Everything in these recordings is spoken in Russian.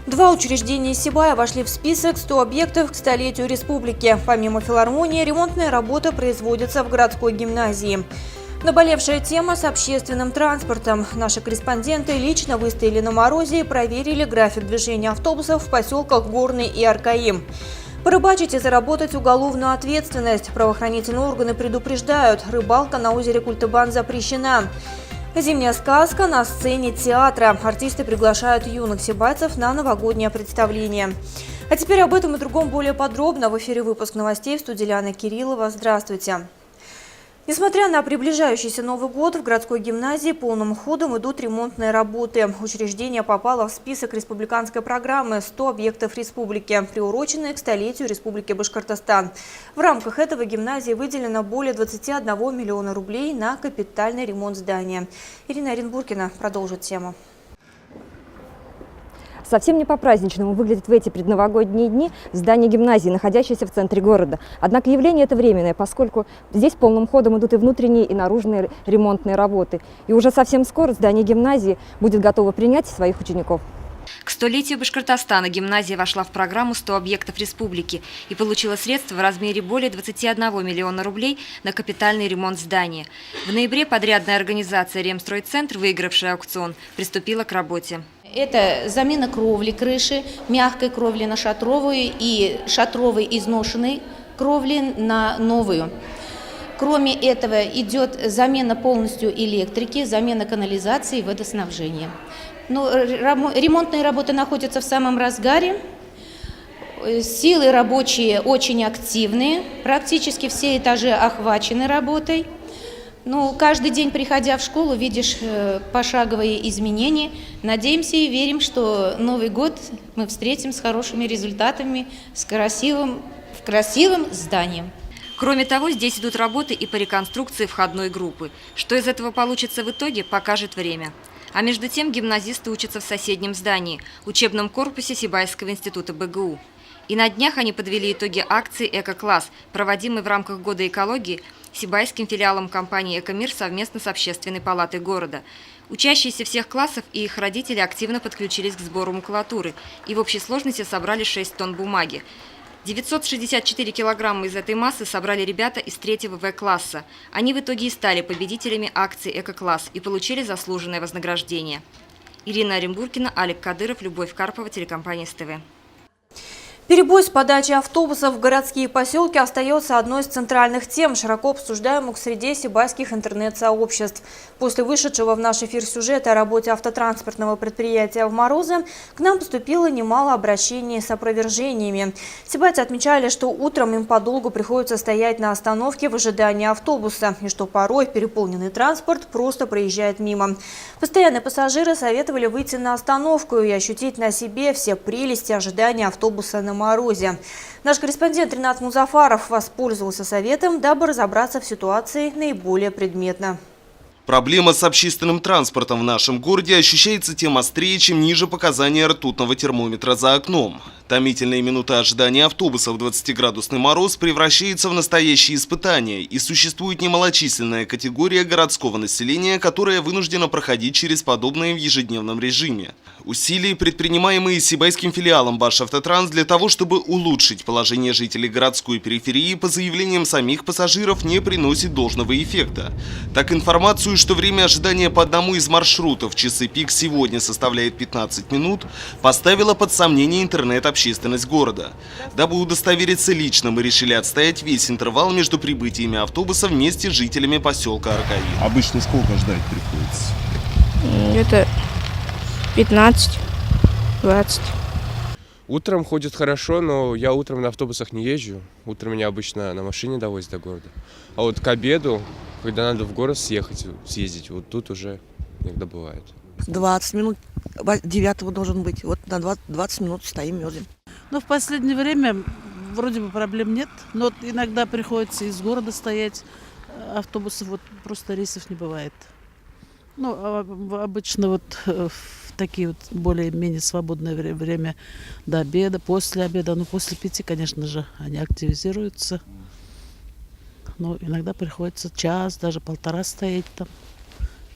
Два учреждения Сибая вошли в список 100 объектов к столетию республики. Помимо филармонии, ремонтные работы производятся в городской гимназии. Наболевшая тема с общественным транспортом. Наши корреспонденты лично выстояли на морозе и проверили график движения автобусов в поселках Горный и Аркаим. Порыбачить и заработать уголовную ответственность. Правоохранительные органы предупреждают, рыбалка на озере Культыбан запрещена. Зимняя сказка на сцене театра. Артисты приглашают юных сибайцев на новогоднее представление. А теперь об этом и другом более подробно. В эфире выпуск новостей в студии Лиана Кириллова. Здравствуйте. Несмотря на приближающийся Новый год, в городской гимназии полным ходом идут ремонтные работы. Учреждение попало в список республиканской программы «100 объектов республики», приуроченные к столетию Республики Башкортостан. В рамках этого гимназии выделено более 21 миллиона рублей на капитальный ремонт здания. Ирина Оренбургина продолжит тему. Совсем не по-праздничному выглядит в эти предновогодние дни здание гимназии, находящееся в центре города. Однако явление это временное, поскольку здесь полным ходом идут и внутренние, и наружные ремонтные работы. И уже совсем скоро здание гимназии будет готово принять своих учеников. К столетию Башкортостана гимназия вошла в программу «100 объектов республики» и получила средства в размере более 21 миллиона рублей на капитальный ремонт здания. В ноябре подрядная организация «Ремстройцентр», выигравшая аукцион, приступила к работе. Это замена кровли, крыши, мягкой кровли на шатровую и шатровой изношенной кровли на новую. Кроме этого идет замена полностью электрики, замена канализации и водоснабжения. Ремонтные работы находятся в самом разгаре. Силы рабочие очень активные, практически все этажи охвачены работой. Каждый день, приходя в школу, видишь пошаговые изменения. Надеемся и верим, что Новый год мы встретим с хорошими результатами, с красивым зданием. Кроме того, здесь идут работы и по реконструкции входной группы. Что из этого получится в итоге, покажет время. А между тем гимназисты учатся в соседнем здании, учебном корпусе Сибайского института БГУ. И на днях они подвели итоги акции «Эко-класс», проводимой в рамках Года экологии Сибайским филиалом компании «Экомир» совместно с Общественной палатой города. Учащиеся всех классов и их родители активно подключились к сбору макулатуры и в общей сложности собрали 6 тонн бумаги. 964 килограмма из этой массы собрали ребята из 3-го В-класса. Они в итоге и стали победителями акции «Эко-класс» и получили заслуженное вознаграждение. Ирина Оренбургина, Алик Кадыров, Любовь Карпова, телекомпания СТВ. Перебой с подачей автобусов в городские поселки остается одной из центральных тем, широко обсуждаемых среди сибайских интернет-сообществ. После вышедшего в наш эфир сюжета о работе автотранспортного предприятия в морозы к нам поступило немало обращений с опровержениями. Сибайцы отмечали, что утром им подолгу приходится стоять на остановке в ожидании автобуса, и что порой переполненный транспорт просто проезжает мимо. Постоянные пассажиры советовали выйти на остановку и ощутить на себе все прелести ожидания автобуса на морозе. Наш корреспондент Ринат Музафаров воспользовался советом, дабы разобраться в ситуации наиболее предметно. Проблема с общественным транспортом в нашем городе ощущается тем острее, чем ниже показания ртутного термометра за окном. Томительные минуты ожидания автобуса в 20-градусный мороз превращаются в настоящее испытание, и существует немалочисленная категория городского населения, которая вынуждена проходить через подобное в ежедневном режиме. Усилия, предпринимаемые сибайским филиалом «Башавтотранс» для того, чтобы улучшить положение жителей городской периферии, по заявлениям самих пассажиров, не приносит должного эффекта. Так, информацию, что время ожидания по одному из маршрутов в часы пик сегодня составляет 15 минут, поставила под сомнение интернет-общественность города. Дабы удостовериться лично, мы решили отстоять весь интервал между прибытиями автобуса вместе с жителями поселка Аркаим. Обычно сколько ждать приходится? Это 15-20. Утром ходит хорошо, но я утром на автобусах не езжу. Утром меня обычно на машине довозят до города. А вот к обеду, когда надо в город съездить, вот тут уже иногда бывает. 20 минут, 9 должен быть. Вот на 20 минут стоим, мерзнем. В последнее время вроде бы проблем нет, но иногда приходится из города стоять. Автобусов просто рейсов не бывает. Обычно в такие более-менее свободное время до обеда, после обеда, после 5, конечно же, они активизируются. Но иногда приходится час, даже полтора стоять там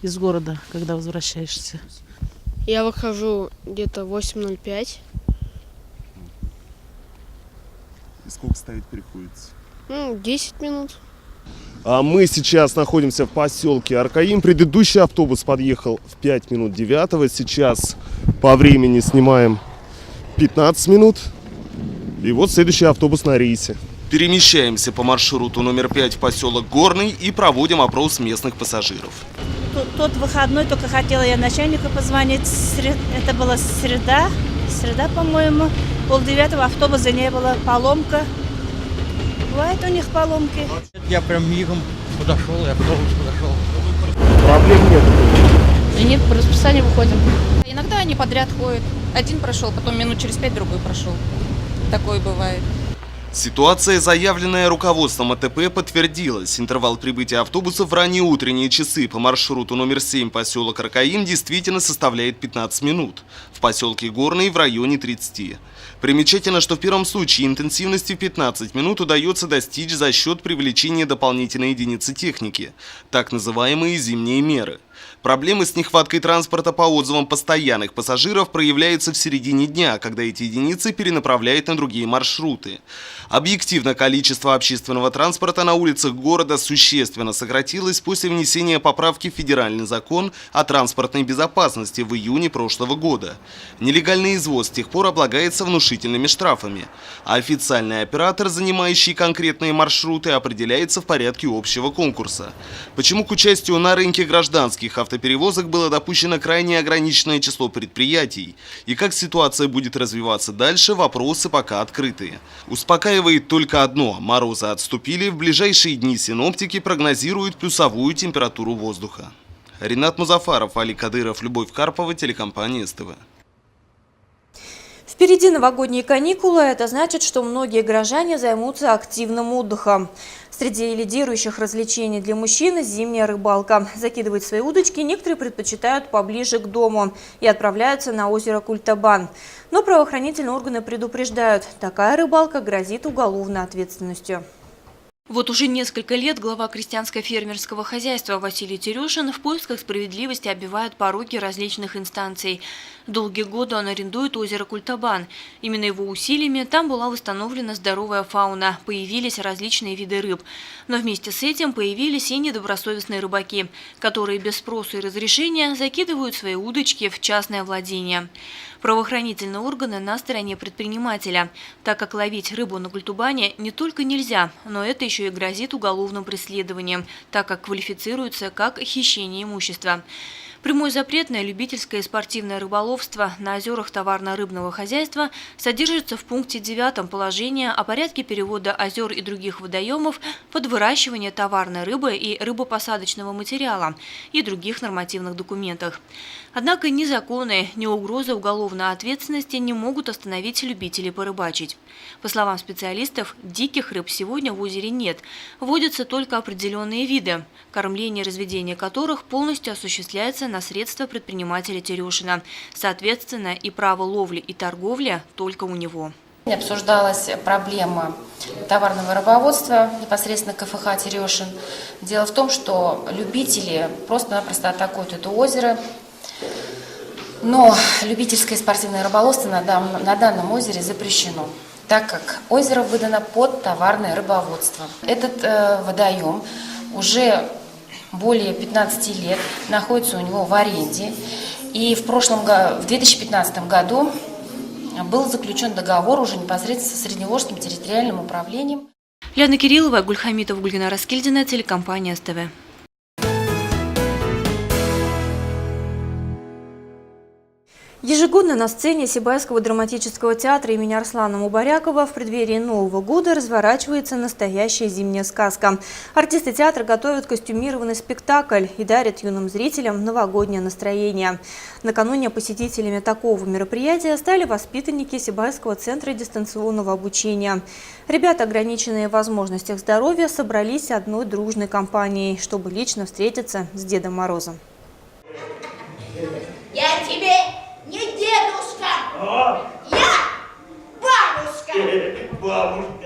из города, когда возвращаешься. Я выхожу где-то 8:05. И сколько стоять приходится? 10 минут. А мы сейчас находимся в поселке Аркаим. Предыдущий автобус подъехал в 5 минут 9. Сейчас по времени снимаем 15 минут. И вот следующий автобус на рейсе. Перемещаемся по маршруту номер 5 в поселок Горный и проводим опрос местных пассажиров. Тот выходной только хотела я начальнику позвонить. Это была среда, по-моему. 8:30 автобуса не было, поломка. Бывает у них поломки. Я прям мигом подошел, и автобус подошел. Проблем нет. И нет, по расписанию выходим. Иногда они подряд ходят. Один прошел, потом минут через 5 другой прошел. Такое бывает. Ситуация, заявленная руководством АТП, подтвердилась. Интервал прибытия автобусов в ранние утренние часы по маршруту номер 7 поселок Аркаим действительно составляет 15 минут. В поселке Горный в районе 30. Примечательно, что в первом случае интенсивности в 15 минут удается достичь за счет привлечения дополнительной единицы техники, так называемые зимние меры. Проблемы с нехваткой транспорта по отзывам постоянных пассажиров проявляются в середине дня, когда эти единицы перенаправляют на другие маршруты. Объективно, количество общественного транспорта на улицах города существенно сократилось после внесения поправки в федеральный закон о транспортной безопасности в июне прошлого года. Нелегальный извоз с тех пор облагается внушительными штрафами, а официальный оператор, занимающий конкретные маршруты, определяется в порядке общего конкурса. Почему к участию на рынке гражданских автоперевозок было допущено крайне ограниченное число предприятий, и как ситуация будет развиваться дальше, вопросы пока открытые. Успокаивает только одно – морозы отступили, в ближайшие дни синоптики прогнозируют плюсовую температуру воздуха. Ринат Музафаров, Али Кадыров, Любовь Карпова, телекомпания СТВ. Впереди новогодние каникулы, это значит, что многие горожане займутся активным отдыхом. Среди лидирующих развлечений для мужчин – зимняя рыбалка. Закидывать свои удочки некоторые предпочитают поближе к дому и отправляются на озеро Культабан. Но правоохранительные органы предупреждают, такая рыбалка грозит уголовной ответственностью. Вот уже несколько лет глава крестьянско-фермерского хозяйства Василий Терюшин в поисках справедливости оббивает пороги различных инстанций. Долгие годы он арендует озеро Культабан. Именно его усилиями там была восстановлена здоровая фауна, появились различные виды рыб. Но вместе с этим появились и недобросовестные рыбаки, которые без спроса и разрешения закидывают свои удочки в частное владение. Правоохранительные органы на стороне предпринимателя, так как ловить рыбу на Культабане не только нельзя, но это еще и грозит уголовным преследованием, так как квалифицируется как хищение имущества. Прямой запрет на любительское и спортивное рыболовство на озерах товарно-рыбного хозяйства содержится в пункте 9 положения о порядке перевода озер и других водоемов под выращивание товарной рыбы и рыбопосадочного материала и других нормативных документах. Однако ни законы, ни угрозы уголовной ответственности не могут остановить любителей порыбачить. По словам специалистов, диких рыб сегодня в озере нет. Водятся только определенные виды, кормление и разведение которых полностью осуществляется на средства предпринимателя Терюшина. Соответственно, и право ловли и торговли только у него. Обсуждалась проблема товарного рыбоводства непосредственно КФХ «Терюшин». Дело в том, что любители просто-напросто атакуют это озеро. Но любительское и спортивное рыболовство на данном озере запрещено, так как озеро выдано под товарное рыбоводство. Этот водоем уже более 15 лет находится у него в аренде. И в 2015 году был заключен договор уже непосредственно с Средневолжским территориальным управлением. Лена Кириллова, Гульхамитов, Гульгина Раскильдина, телекомпания СТВ. Ежегодно на сцене Сибайского драматического театра имени Арслана Мубарякова в преддверии Нового года разворачивается настоящая зимняя сказка. Артисты театра готовят костюмированный спектакль и дарят юным зрителям новогоднее настроение. Накануне посетителями такого мероприятия стали воспитанники Сибайского центра дистанционного обучения. Ребята, ограниченные в возможностях здоровья, собрались одной дружной компанией, чтобы лично встретиться с Дедом Морозом. Я тебе не дедушка, я бабушка. Бабушка.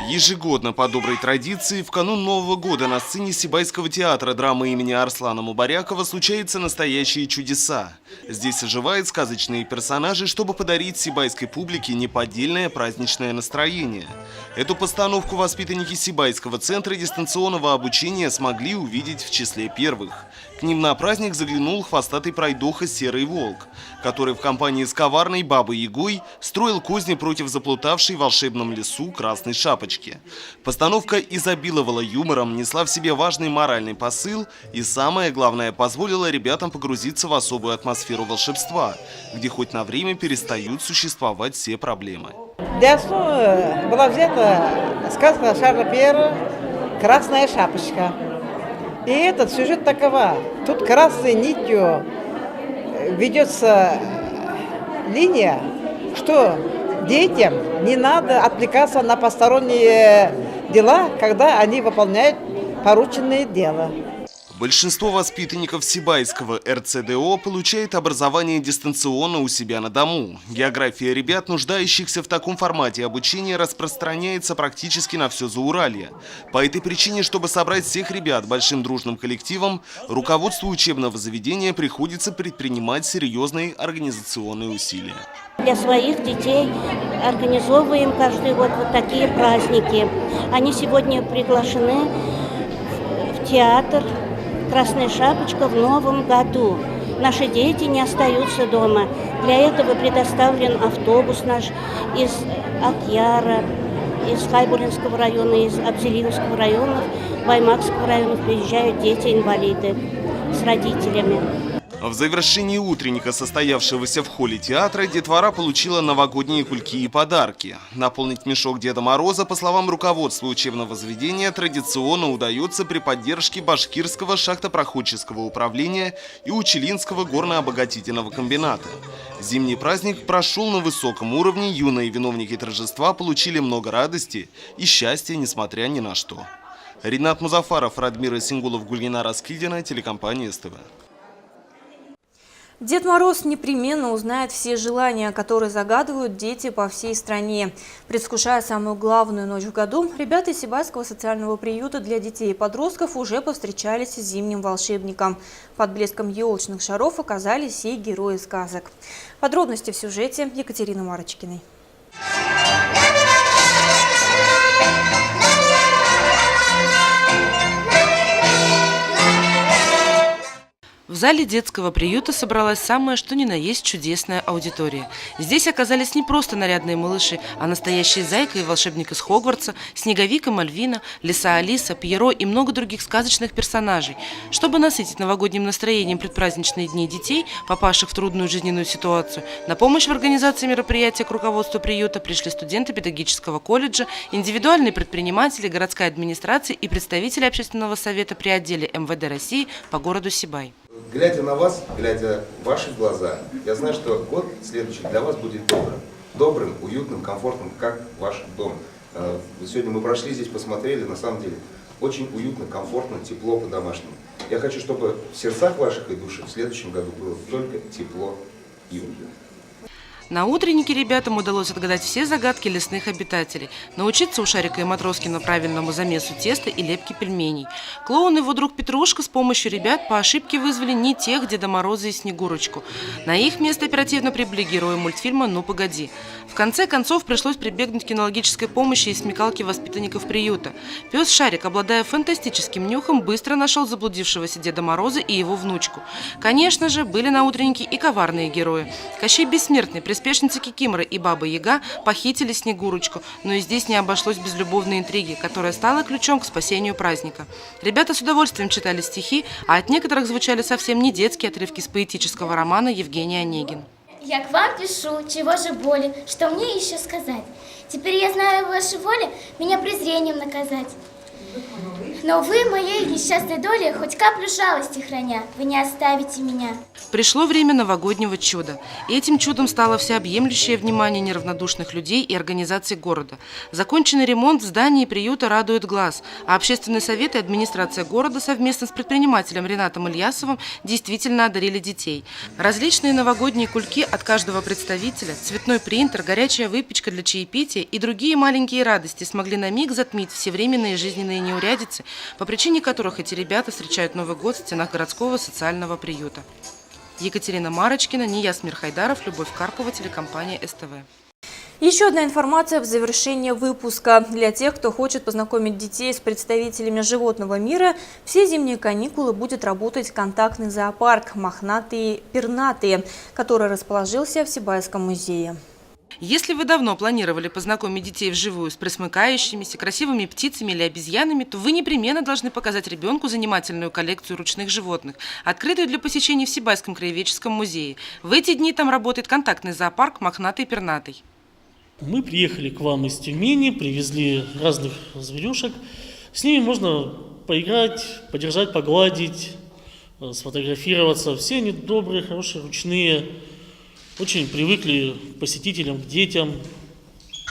Ежегодно по доброй традиции в канун Нового года на сцене Сибайского театра драмы имени Арслана Мубарякова случаются настоящие чудеса. Здесь оживают сказочные персонажи, чтобы подарить сибайской публике неподдельное праздничное настроение. Эту постановку воспитанники Сибайского центра дистанционного обучения смогли увидеть в числе первых. К ним на праздник заглянул хвостатый пройдоха Серый Волк, который в компании с коварной Бабой Ягой строил козни против заплутавшей в волшебном лесу Красной Шапочки. Постановка изобиловала юмором, несла в себе важный моральный посыл и, самое главное, позволила ребятам погрузиться в особую атмосферу волшебства, где хоть на время перестают существовать все проблемы. Для основы была взята сказка Шарля Пьера «Красная шапочка». И этот сюжет такова. Тут красной нитью ведется линия, что детям не надо отвлекаться на посторонние дела, когда они выполняют порученное дело. Большинство воспитанников Сибайского РЦДО получает образование дистанционно у себя на дому. География ребят, нуждающихся в таком формате обучения, распространяется практически на все Зауралье. По этой причине, чтобы собрать всех ребят большим дружным коллективом, руководству учебного заведения приходится предпринимать серьезные организационные усилия. Для своих детей организовываем каждый год вот такие праздники. Они сегодня приглашены в театр «Красная шапочка» в новом году. Наши дети не остаются дома. Для этого предоставлен автобус наш из Акьяра, из Хайбулинского района, из Абзелиловского района, Баймакского района приезжают дети-инвалиды с родителями. В завершении утренника, состоявшегося в холле театра, детвора получила новогодние кульки и подарки. Наполнить мешок Деда Мороза, по словам руководства учебного заведения, традиционно удается при поддержке Башкирского шахтопроходческого управления и Учелинского горно-обогатительного комбината. Зимний праздник прошел на высоком уровне, юные виновники торжества получили много радости и счастья, несмотря ни на что. Ринат Музафаров, Радмир Сингулов, Гульгина Раскидина, телекомпания СТВ. Дед Мороз непременно узнает все желания, которые загадывают дети по всей стране. Предвкушая самую главную ночь в году, ребята из Сибайского социального приюта для детей и подростков уже повстречались с зимним волшебником. Под блеском елочных шаров оказались все герои сказок. Подробности в сюжете Екатерины Марочкиной. В зале детского приюта собралась самая что ни на есть чудесная аудитория. Здесь оказались не просто нарядные малыши, а настоящие Зайка и волшебник из Хогвартса, Снеговик и Мальвина, Лиса Алиса, Пьеро и много других сказочных персонажей. Чтобы насытить новогодним настроением предпраздничные дни детей, попавших в трудную жизненную ситуацию, на помощь в организации мероприятия к руководству приюта пришли студенты педагогического колледжа, индивидуальные предприниматели, городская администрация и представители общественного совета при отделе МВД России по городу Сибай. Глядя на вас, глядя в ваши глаза, я знаю, что год следующий для вас будет добрым. Добрым, уютным, комфортным, как ваш дом. Сегодня мы прошли здесь, посмотрели, на самом деле, очень уютно, комфортно, тепло, по-домашнему. Я хочу, чтобы в сердцах ваших и душах в следующем году было только тепло и уют. На утреннике ребятам удалось отгадать все загадки лесных обитателей, научиться у Шарика и Матроскина правильному замесу теста и лепки пельменей. Клоун и его друг Петрушка с помощью ребят по ошибке вызвали не тех Деда Мороза и Снегурочку. На их место оперативно прибыли герои мультфильма «Ну, погоди». В конце концов пришлось прибегнуть к кинологической помощи и смекалке воспитанников приюта. Пес Шарик, обладая фантастическим нюхом, быстро нашел заблудившегося Деда Мороза и его внучку. Конечно же, были на утреннике и коварные герои. Кощей Бессмертный, приспешницы Кикиморы и Баба Яга похитили Снегурочку, но и здесь не обошлось без любовной интриги, которая стала ключом к спасению праздника. Ребята с удовольствием читали стихи, а от некоторых звучали совсем не детские отрывки из поэтического романа Евгений Онегин. Я к вам пишу, чего же боли, что мне еще сказать? Теперь я знаю вашу волю, меня презрением наказать. Но вы моей несчастной доле хоть каплю жалости храня, вы не оставите меня. Пришло время новогоднего чуда. И этим чудом стало всеобъемлющее внимание неравнодушных людей и организаций города. Законченный ремонт зданий и приюта радует глаз, а общественный совет и администрация города совместно с предпринимателем Ринатом Ильясовым действительно одарили детей. Различные новогодние кульки от каждого представителя, цветной принтер, горячая выпечка для чаепития и другие маленькие радости смогли на миг затмить все временные жизненные неурядицы, по причине которых эти ребята встречают Новый год в стенах городского социального приюта. Екатерина Марочкина, Нияз Мирхайдаров, Любовь Карпова, телекомпания СТВ. Еще одна информация в завершение выпуска. Для тех, кто хочет познакомить детей с представителями животного мира, все зимние каникулы будет работать контактный зоопарк «Мохнатые-пернатые», который расположился в Сибайском музее. Если вы давно планировали познакомить детей вживую с пресмыкающимися, красивыми птицами или обезьянами, то вы непременно должны показать ребенку занимательную коллекцию ручных животных, открытую для посещения в Сибайском краеведческом музее. В эти дни там работает контактный зоопарк «Мохнатый-пернатый». Мы приехали к вам из Тюмени, привезли разных зверюшек. С ними можно поиграть, подержать, погладить, сфотографироваться. Все они добрые, хорошие, ручные. Очень привыкли к посетителям, к детям.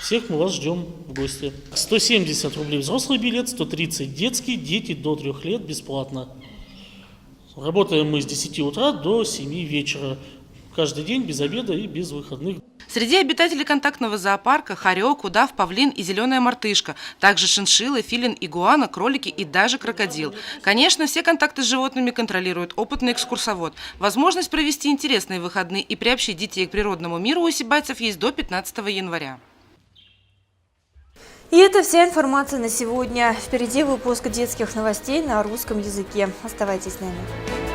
Всех мы вас ждем в гости. 170 рублей взрослый билет, 130 детский, дети до 3 лет бесплатно. Работаем мы с 10 утра до 7 вечера. Каждый день без обеда и без выходных. Среди обитателей контактного зоопарка хорек, удав, павлин и зеленая мартышка, также шиншиллы, филин, игуана, кролики и даже крокодил. Конечно, все контакты с животными контролирует опытный экскурсовод. Возможность провести интересные выходные и приобщить детей к природному миру у сибайцев есть до 15 января. И это вся информация на сегодня. Впереди выпуск детских новостей на русском языке. Оставайтесь с нами.